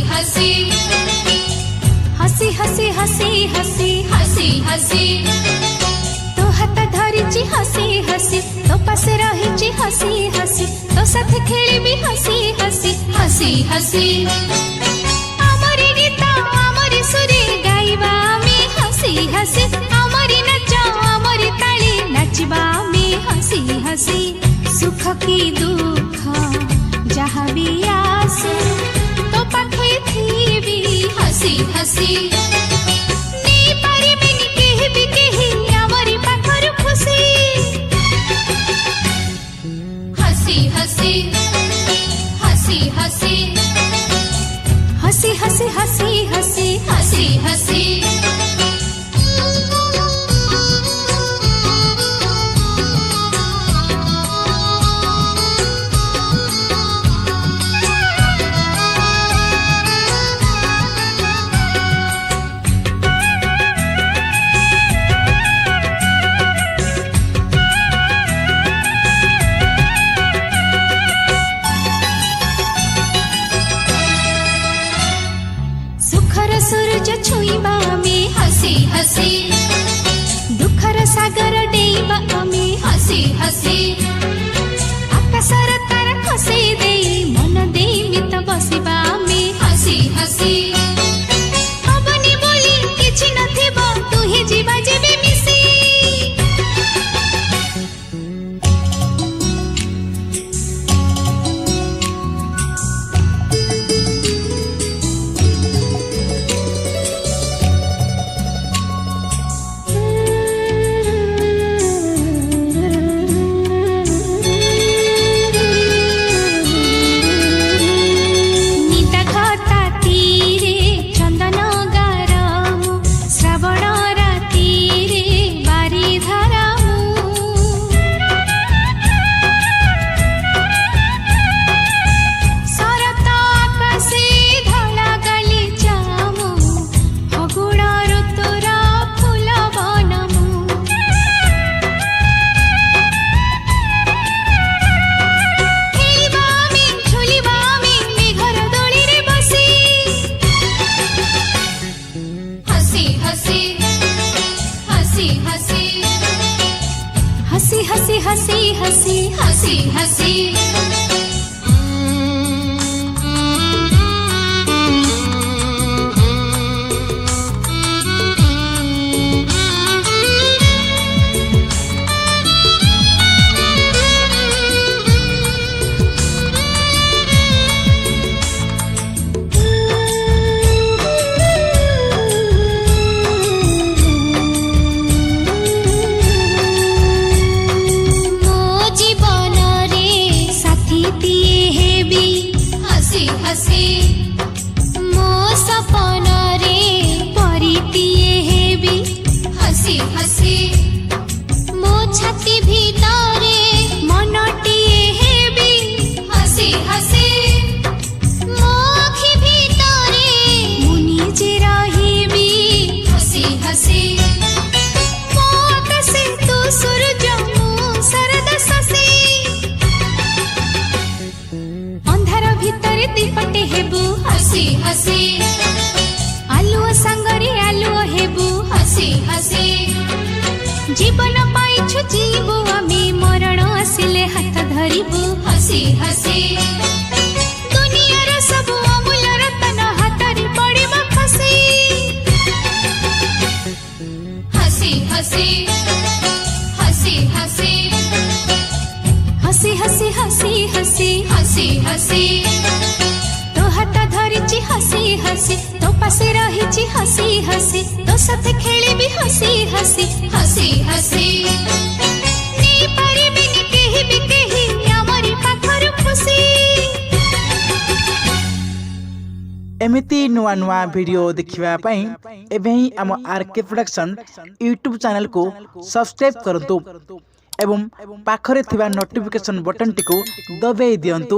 हसी हसी हसी हसी हसी हसी हसी हसी तो हाथ धरिची हसी हसी तो पासे रहिची हसी हसी तो साथ खेलिबी हसी हसी हसी हसी आमरी गीत आमरी सुरे गाइबा में हसी हसी आमरी नाच आमरी ताली नाचिबा में हसी हसी सुख की दुख जहाँ भी आसू तो पाखे थी हसी हसी नहीं पारी बिनी केही भी केही आमरी पाखर खुशी हसी हसी हसी हसी हसी हसी हसी हसी हसी हसी सूरज छुईबा में हसी हसी दुखर सागर डेइबा में हसी हसी आकाशर तारा खसे दे मन दे मित बसिबा में हसी हसी अबनी बोली किछि नथिबो तू ही जीवा जेबे मिसी हसी हसी हसी हसी हसी हसी हसी मो सपन रे परितिए हेबी हसी हसी मो छाती भीतरे मनटिए हेबी हसी हसी मो आखि भीतरे मुनि जे रहिबी हसी हसी मो आकाशे तू सूरज मो शरद शशि अंधार भीतर दीपटे हेबू हसी हसी आलुओ संगरे आलुओ हेबू हसी हसी जीवन पाइछु जीवु आमी मरण आसिले हाथ धरिबू हसी हसी दुनियार सब अमूल्य रतन हाथरी पड़िबो खसी हसी हसी हसी हसी हसी हसी हसी हसी हसी हसी तो हाथ धरिची हसी हसी तो पासे रहिची हसी हसी तो साथे खेलिबी हसी हसी हसी हसी नहीं पारिबिनी केही भी केही आमरी पाखर खुशी एमिति नुआ नुआ वीडियो देखिबा पई एबे ही हम आरके प्रोडक्शन यूट्यूब चैनल को सब्सक्राइब करंतु एवं पाखरे थिबा नोटिफिकेशन बटन टिको दबाई दियंतु।